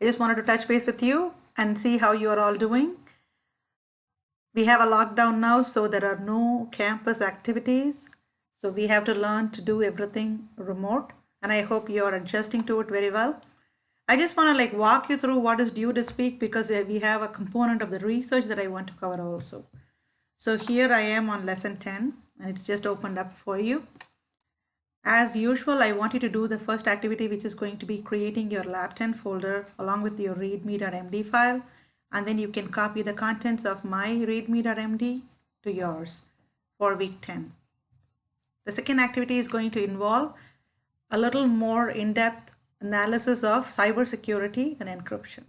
I just wanted to touch base with you and see how you are all doing. We have a lockdown now, so there are no campus activities. So we have to learn to do everything remote, and I hope you are adjusting to it very well. I just want to walk you through what is due this week because we have a component of the research that I want to cover also. So here I am on lesson 10 and it's just opened up for you. As usual, I want you to do the first activity, which is going to be creating your lab 10 folder along with your readme.md file. And then you can copy the contents of my readme.md to yours for week 10. The second activity is going to involve a little more in-depth analysis of cybersecurity and encryption.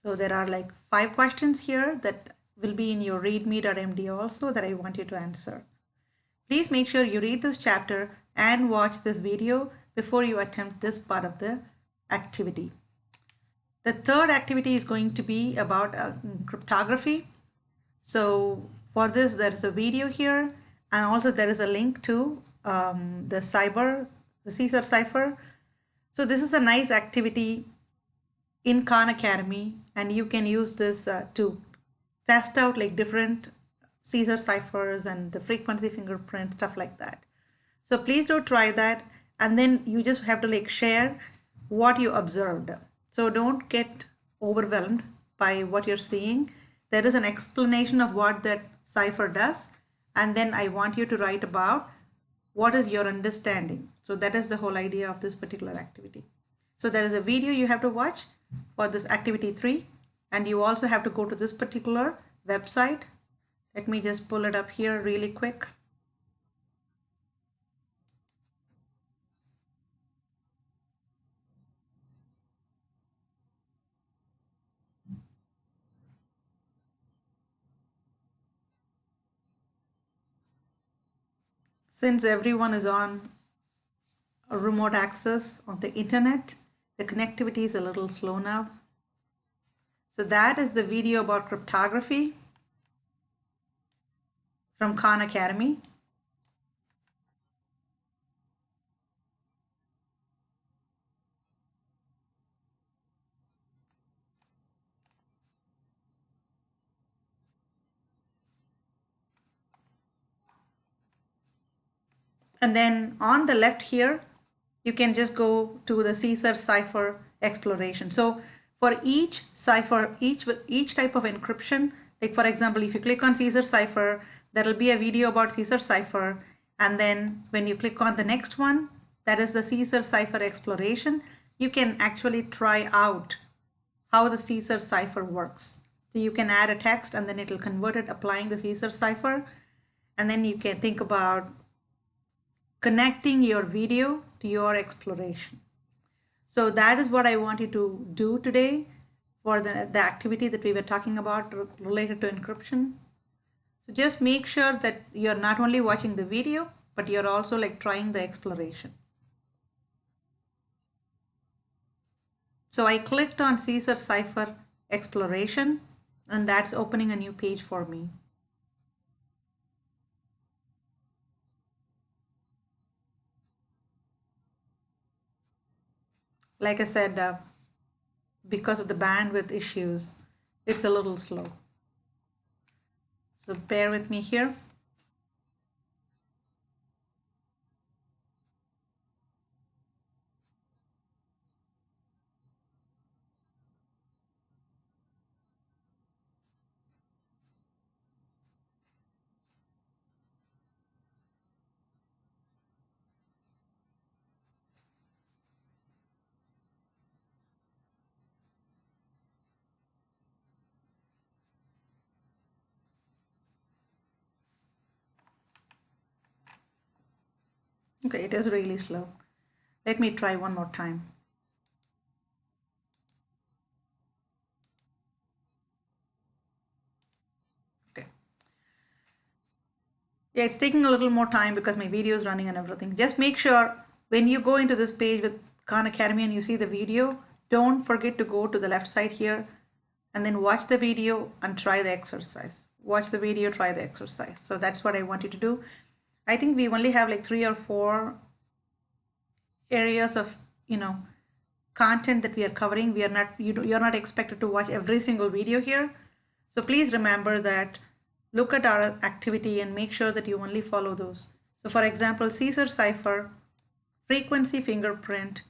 So there are 5 questions here that will be in your readme.md also that I want you to answer. Please make sure you read this chapter and watch this video before you attempt this part of the activity. The third activity is going to be about cryptography. So for this, there is a video here, and also there is a link to the Caesar Cipher. So this is a nice activity in Khan Academy, and you can use this to test out different Caesar ciphers and the frequency fingerprint, stuff like that. So please do try that, and then you just have to share what you observed. So don't get overwhelmed by what you're seeing. There is an explanation of what that cipher does, and then I want you to write about what is your understanding. So that is the whole idea of this particular activity. So there is a video you have to watch for this activity 3, and you also have to go to this particular website. Let me just pull it up here really quick. Since everyone is on a remote access on the internet, the connectivity is a little slow now. So that is the video about cryptography from Khan Academy. And then on the left here, you can just go to the Caesar Cipher exploration. So for each cipher, each type of encryption, for example, if you click on Caesar Cipher, there will be a video about Caesar Cipher. And then when you click on the next one, that is the Caesar Cipher exploration, you can actually try out how the Caesar Cipher works. So you can add a text and then it will convert it applying the Caesar Cipher. And then you can think about connecting your video to your exploration. So that is what I want you to do today for the activity that we were talking about related to encryption. So just make sure that you're not only watching the video, but you're also trying the exploration. So I clicked on Caesar Cipher exploration, and that's opening a new page for me. Like I said, because of the bandwidth issues, it's a little slow. So bear with me here. Okay, it is really slow. Let me try one more time. Okay. Yeah, it's taking a little more time because my video is running and everything. Just make sure when you go into this page with Khan Academy and you see the video, don't forget to go to the left side here and then watch the video and try the exercise. Watch the video, try the exercise. So that's what I want you to do. I think we only have 3 or 4 areas of, content that we are covering. You're not expected to watch every single video here. So please remember that, look at our activity and make sure that you only follow those. So for example, Caesar Cipher, frequency fingerprint,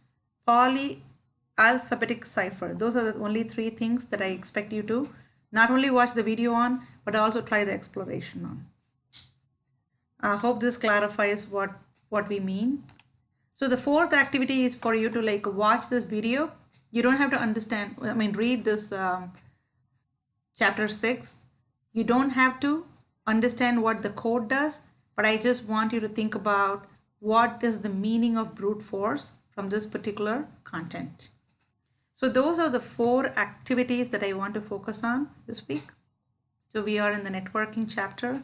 polyalphabetic cipher. Those are the only 3 things that I expect you to not only watch the video on, but also try the exploration on. I hope this clarifies what we mean. So the 4th activity is for you to like watch this video. You don't have to understand, read this chapter 6. You don't have to understand what the code does, but I just want you to think about what is the meaning of brute force from this particular content. So those are the 4 activities that I want to focus on this week. So we are in the networking chapter.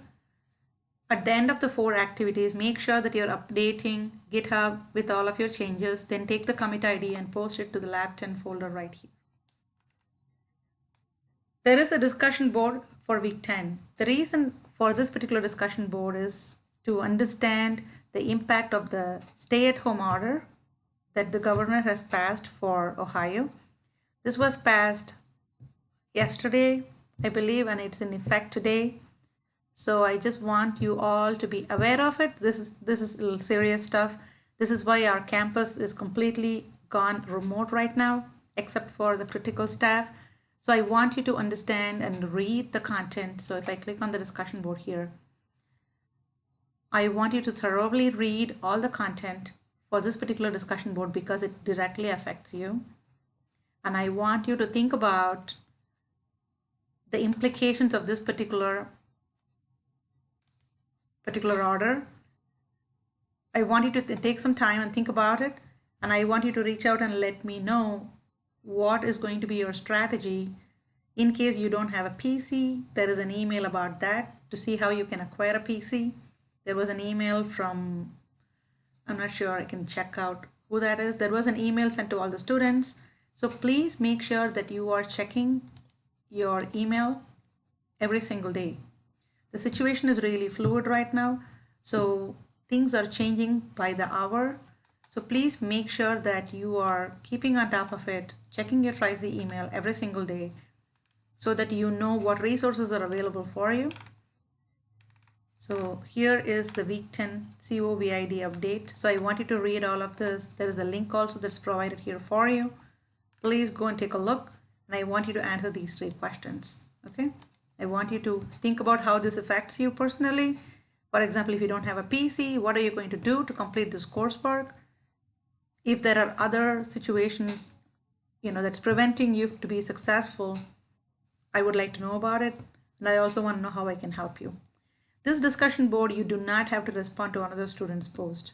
At the end of the 4 activities, make sure that you're updating GitHub with all of your changes, then take the commit ID and post it to the lab 10 folder right here. There is a discussion board for week 10. The reason for this particular discussion board is to understand the impact of the stay-at-home order that the governor has passed for Ohio. This was passed yesterday, I believe, and it's in effect today. So I just want you all to be aware of it. This is a little serious stuff. This is why our campus is completely gone remote right now, except for the critical staff. So I want you to understand and read the content. So if I click on the discussion board here, I want you to thoroughly read all the content for this particular discussion board because it directly affects you. And I want you to think about the implications of this particular order. I want you to take some time and think about it, and I want you to reach out and let me know what is going to be your strategy in case you don't have a PC. There is an email about that to see how you can acquire a PC. There was an email from, I'm not sure, I can check out who that is. There was an email sent to all the students. So please make sure that you are checking your email every single day. The situation is really fluid right now, so things are changing by the hour. So please make sure that you are keeping on top of it, checking your TRIC email every single day so that you know what resources are available for you. So here is the week 10 COVID update. So I want you to read all of this. There is a link also that's provided here for you. Please go and take a look, and I want you to answer these 3 questions, okay? I want you to think about how this affects you personally. For example, if you don't have a PC, what are you going to do to complete this coursework? If there are other situations, that's preventing you to be successful, I would like to know about it. And I also want to know how I can help you. This discussion board, you do not have to respond to another student's post.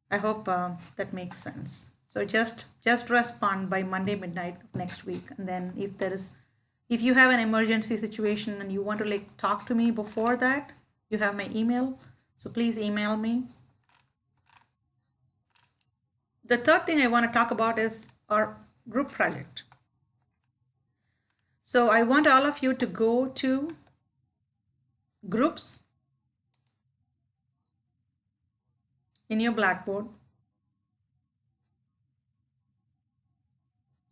I hope that makes sense. So just respond by Monday midnight next week. And then if you have an emergency situation and you want to talk to me before that, you have my email. So please email me. The 3rd thing I want to talk about is our group project. So I want all of you to go to groups in your Blackboard.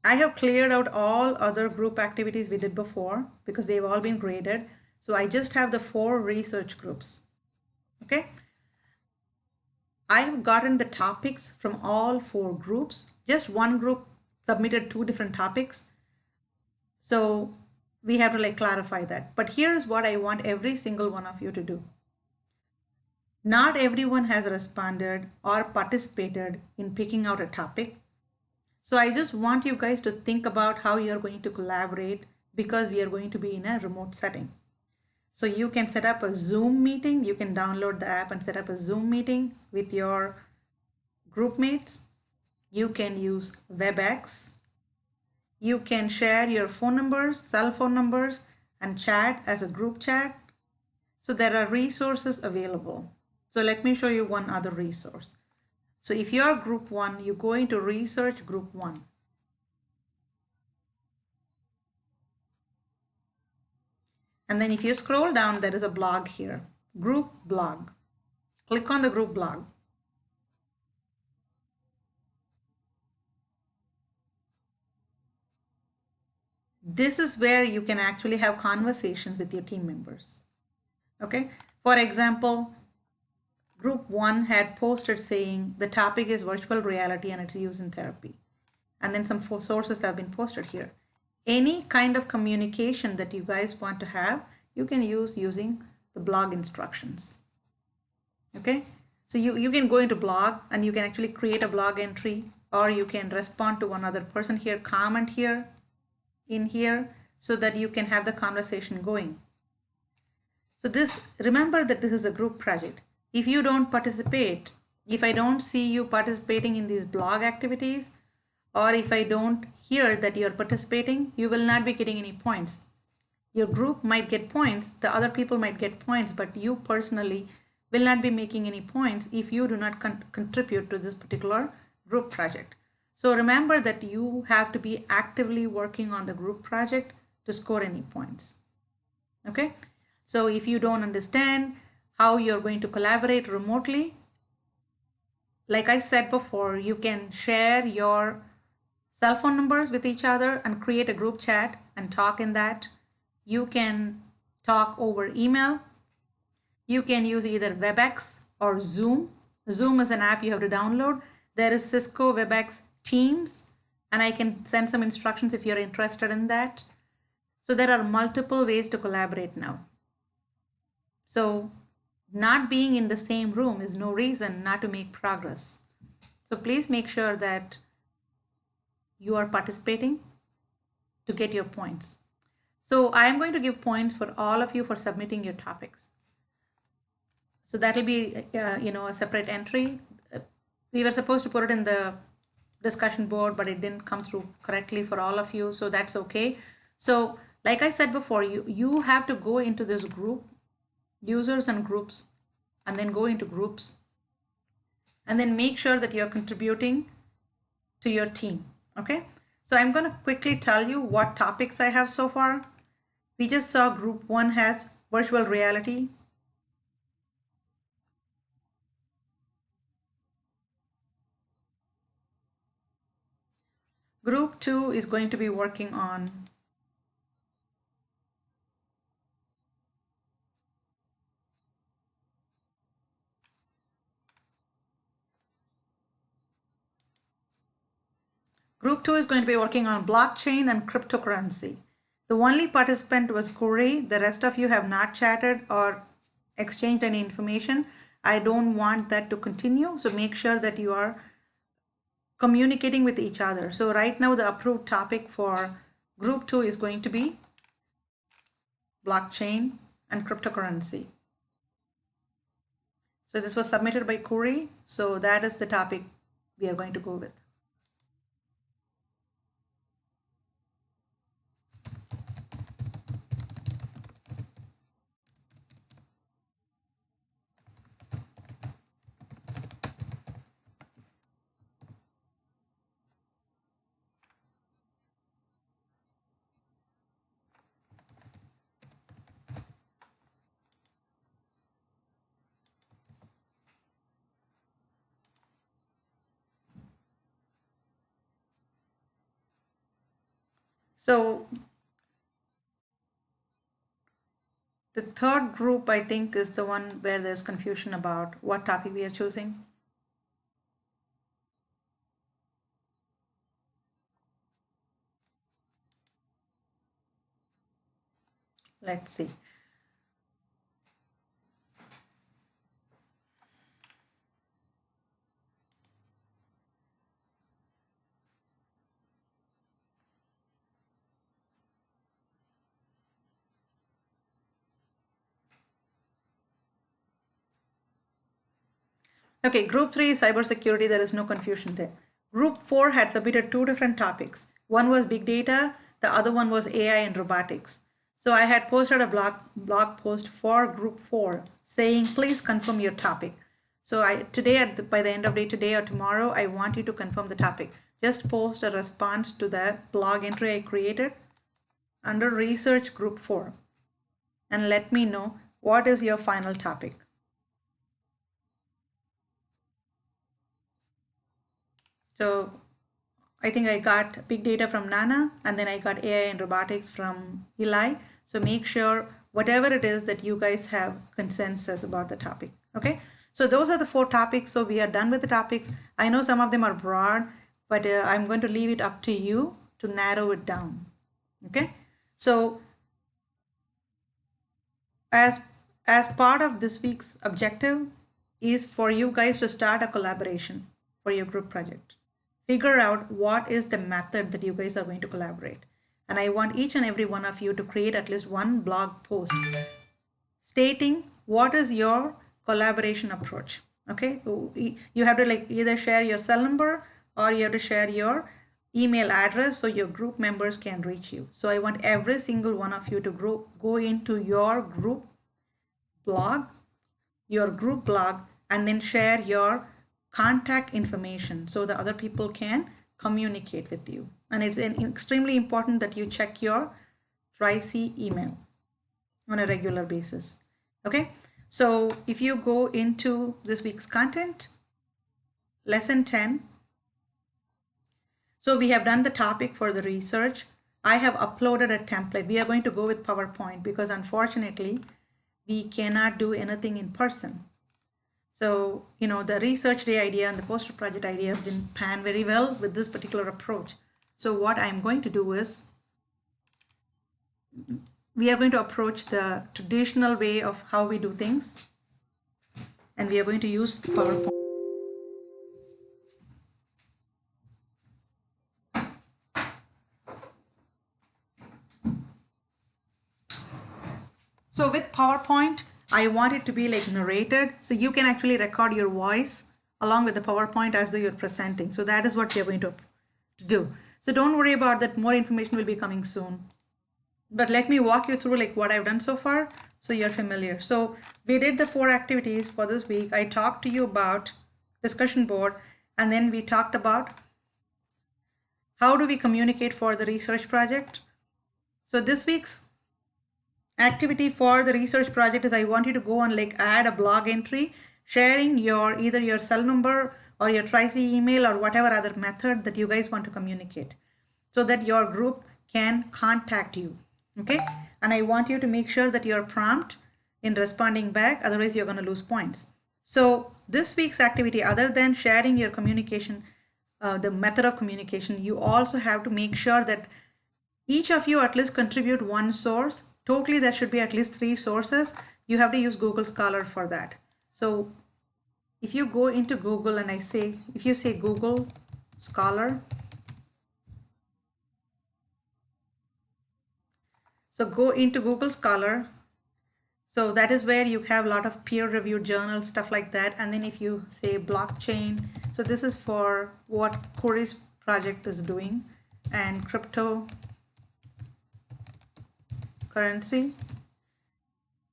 I have cleared out all other group activities we did before because they've all been graded. So I just have the 4 research groups, okay? I have gotten the topics from all 4 groups. Just one group submitted 2 different topics. So we have to clarify that. But here's what I want every single one of you to do. Not everyone has responded or participated in picking out a topic. So I just want you guys to think about how you're going to collaborate because we are going to be in a remote setting. So you can set up a Zoom meeting. You can download the app and set up a Zoom meeting with your group mates. You can use Webex. You can share your phone numbers, cell phone numbers, and chat as a group chat. So there are resources available. So let me show you one other resource. So if you are group 1, you go into research group 1. And then if you scroll down, there is a blog here, group blog. Click on the group blog. This is where you can actually have conversations with your team members. Okay, for example, group 1 had posted saying the topic is virtual reality and its use in therapy. And then some sources have been posted here. Any kind of communication that you guys want to have, you can use using the blog instructions. Okay, so you can go into blog and you can actually create a blog entry, or you can respond to one other person here, comment here, in here, so that you can have the conversation going. So this, remember that this is a group project. If you don't participate, if I don't see you participating in these blog activities, or if I don't hear that you're participating, you will not be getting any points. Your group might get points, the other people might get points, but you personally will not be making any points if you do not contribute to this particular group project. So remember that you have to be actively working on the group project to score any points. Okay, so if you don't understand how you're going to collaborate remotely, like I said before, you can share your cell phone numbers with each other and create a group chat and talk in that. You can talk over email. You can use either Webex or Zoom. Zoom is an app you have to download. There is Cisco Webex Teams, and I can send some instructions if you're interested in that. So there are multiple ways to collaborate now. So not being in the same room is no reason not to make progress. So please make sure that you are participating to get your points. So I am going to give points for all of you for submitting your topics. So that will be, a separate entry. We were supposed to put it in the discussion board, but it didn't come through correctly for all of you. So that's okay. So like I said before, you have to go into this group, users and groups, and then go into groups, and then make sure that you're contributing to your team. Okay. So I'm going to quickly tell you what topics I have so far. We just saw group 1 has virtual reality. Group 2 is going to be working on Group 2 is going to be working on blockchain and cryptocurrency. The only participant was Corey. The rest of you have not chatted or exchanged any information. I don't want that to continue. So make sure that you are communicating with each other. So right now the approved topic for group 2 is going to be blockchain and cryptocurrency. So this was submitted by Corey. So that is the topic we are going to go with. So the third group, I think, is the one where there's confusion about what topic we are choosing. Let's see. Okay, group 3 is cybersecurity. There is no confusion there. Group 4 had submitted 2 different topics. One was big data. The other one was AI and robotics. So I had posted a blog post for group 4 saying, please confirm your topic. So by the end of day today or tomorrow, I want you to confirm the topic. Just post a response to that blog entry I created under research group 4 and let me know what is your final topic. So I think I got big data from Nana, and then I got AI and robotics from Eli. So make sure whatever it is that you guys have consensus about the topic. Okay. So those are the 4 topics. So we are done with the topics. I know some of them are broad, but I'm going to leave it up to you to narrow it down. Okay. So as part of this week's objective is for you guys to start a collaboration for your group project. Figure out what is the method that you guys are going to collaborate. And I want each and every one of you to create at least one blog post stating what is your collaboration approach. Okay, you have to like either share your cell number or you have to share your email address so your group members can reach you. So I want every single one of you to go into your group blog, and then share your contact information so the other people can communicate with you. And it's extremely important that you check your Tri-C email on a regular basis. Okay, so if you go into this week's content, lesson 10. So we have done the topic for the research. I have uploaded a template. We are going to go with PowerPoint because unfortunately we cannot do anything in person. So, you know, the research day idea and the poster project ideas didn't pan very well with this particular approach. So what I'm going to do is we are going to approach the traditional way of how we do things, and we are going to use PowerPoint. So with PowerPoint, I want it to be like narrated, so you can actually record your voice along with the PowerPoint as though you're presenting. So that is what we are going to do. So don't worry about that, more information will be coming soon. But let me walk you through like what I've done so far so you're familiar. So we did the 4 activities for this week. I talked to you about discussion board, and then we talked about how do we communicate for the research project. So this week's activity for the research project is I want you to go and like add a blog entry sharing your either your cell number or your Tri-C email or whatever other method that you guys want to communicate so that your group can contact you. Okay, and I want you to make sure that you're prompt in responding back, otherwise you're going to lose points. So this week's activity, other than sharing your communication, the method of communication, you also have to make sure that each of you at least contribute one source. Totally, there should be at least 3 sources. You have to use Google Scholar for that. So if you go into Google and if you say Google Scholar, so go into Google Scholar. So that is where you have a lot of peer-reviewed journals, stuff like that. And then if you say blockchain, so this is for what Corey's project is doing, and cryptocurrency,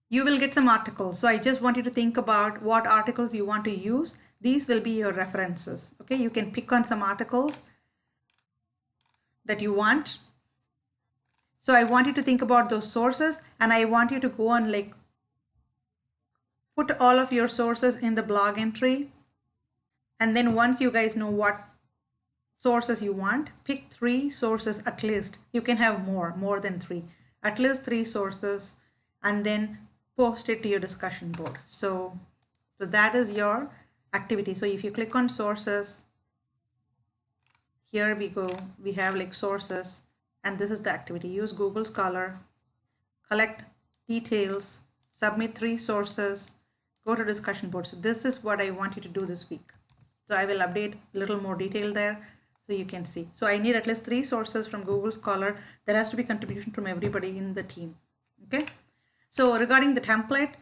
you will get some articles. So I just want you to think about what articles you want to use. These will be your references. Okay, you can pick on some articles that you want. So I want you to think about those sources, and I want you to go and like put all of your sources in the blog entry. And then once you guys know what sources you want, pick 3 sources at least. You can have more than 3, at least 3 sources, and then post it to your discussion board. So that is your activity. So if you click on sources, here we go, we have like sources, and this is the activity. Use Google Scholar, collect details, submit 3 sources, go to discussion board. So this is what I want you to do this week. So I will update a little more detail there so you can see. So I need at least 3 sources from Google Scholar. There has to be contribution from everybody in the team. Okay. So regarding the template,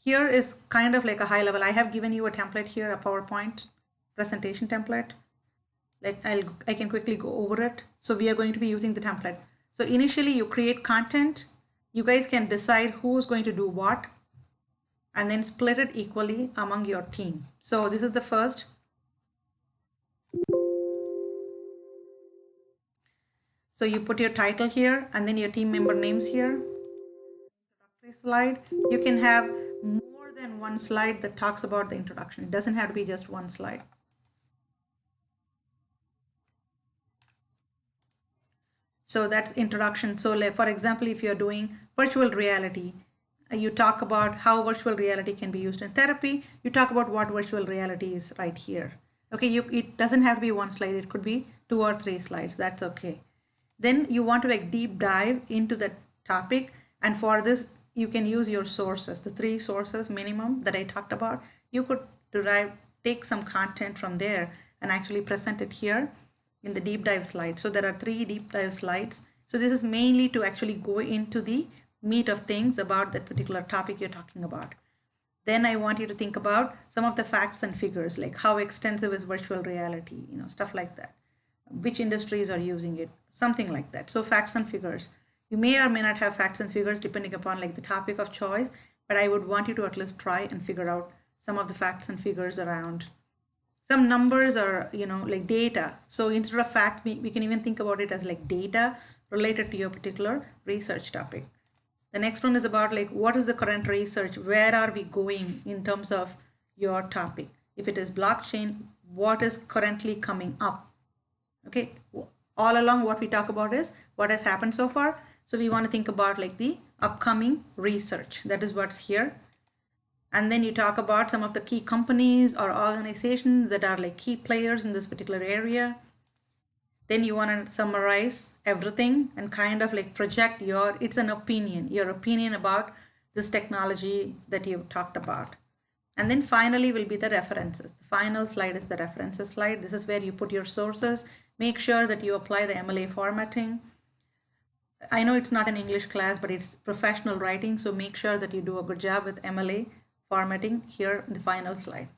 here is kind of like a high level. I have given you a template here, a PowerPoint presentation template. I can quickly go over it. So we are going to be using the template. So initially you create content. You guys can decide who's going to do what, and then split it equally among your team. So this is the first. So you put your title here and then your team member names here. Introductory slide. You can have more than one slide that talks about the introduction. It doesn't have to be just one slide. So that's introduction. So like, for example, if you're doing virtual reality, you talk about how virtual reality can be used in therapy. You talk about what virtual reality is right here. Okay, it doesn't have to be one slide. It could be 2 or 3 slides. That's okay. Then you want to like deep dive into the topic. And for this, you can use your sources, the 3 sources minimum that I talked about. You could take some content from there and actually present it here in the deep dive slide. So there are 3 deep dive slides. So this is mainly to actually go into the meat of things about that particular topic you're talking about. Then I want you to think about some of the facts and figures, like how extensive is virtual reality, stuff like that. Which industries are using it, something like that. So facts and figures. You may or may not have facts and figures depending upon like the topic of choice, but I would want you to at least try and figure out some of the facts and figures around some numbers or like data. So instead of fact, we can even think about it as like data related to your particular research topic. The next one is about like what is the current research, where are we going in terms of your topic. If it is blockchain, what is currently coming up. Okay, all along what we talk about is what has happened so far. So we want to think about like the upcoming research. That is what's here. And then you talk about some of the key companies or organizations that are like key players in this particular area. Then you want to summarize everything and kind of like project your opinion about this technology that you've talked about. And then finally will be the references. The final slide is the references slide. This is where you put your sources. Make sure that you apply the MLA formatting. I know it's not an English class, but it's professional writing. So make sure that you do a good job with MLA formatting here in the final slide.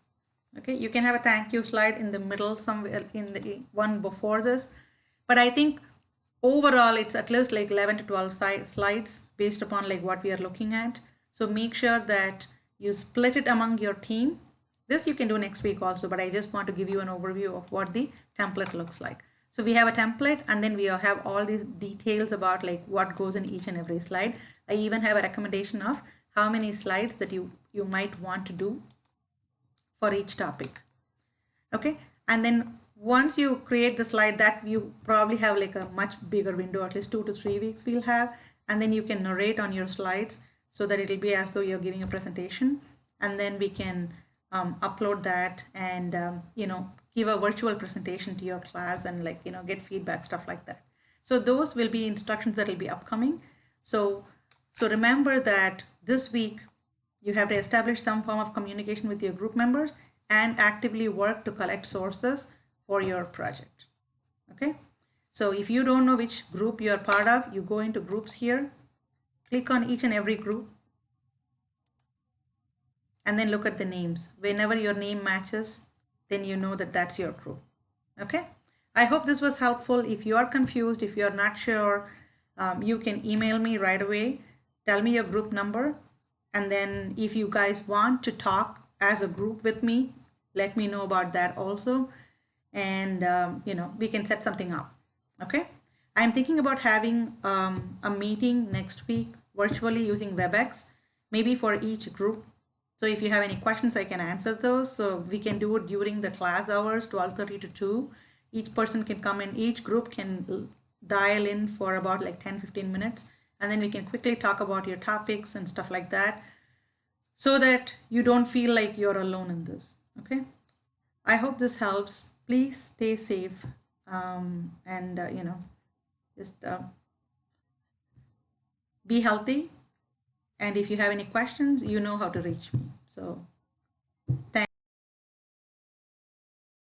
Okay, you can have a thank you slide in the middle somewhere in the one before this. But I think overall it's at least like 11 to 12 slides based upon like what we are looking at. So make sure that you split it among your team. This you can do next week also, but I just want to give you an overview of what the template looks like. So we have a template and then we have all these details about like what goes in each and every slide. I even have a recommendation of how many slides that you might want to do for each topic. Okay, and then once you create the slide, that you probably have like a much bigger window, at least 2 to 3 weeks we'll have, and then you can narrate on your slides so that it'll be as though you're giving a presentation, and then we can upload that and give a virtual presentation to your class and like get feedback, stuff like that. So those will be instructions that will be upcoming. So remember that this week you have to establish some form of communication with your group members and actively work to collect sources for your project. Okay, so if you don't know which group you're part of, you go into groups here, click on each and every group, and then look at the names. Whenever your name matches, then you know that that's your group. Okay, I hope this was helpful. If you are confused, if you're not sure, you can email me right away. Tell me your group number. And then if you guys want to talk as a group with me, let me know about that also. And, we can set something up. Okay. I'm thinking about having a meeting next week virtually using Webex, maybe for each group. So if you have any questions, I can answer those. So we can do it during the class hours, 12:30 to 2. Each person can come in, each group can dial in for about like 10-15 minutes. And then we can quickly talk about your topics and stuff like that so that you don't feel like you're alone in this. Okay. I hope this helps. Please stay safe and, just be healthy. And if you have any questions, you know how to reach me. So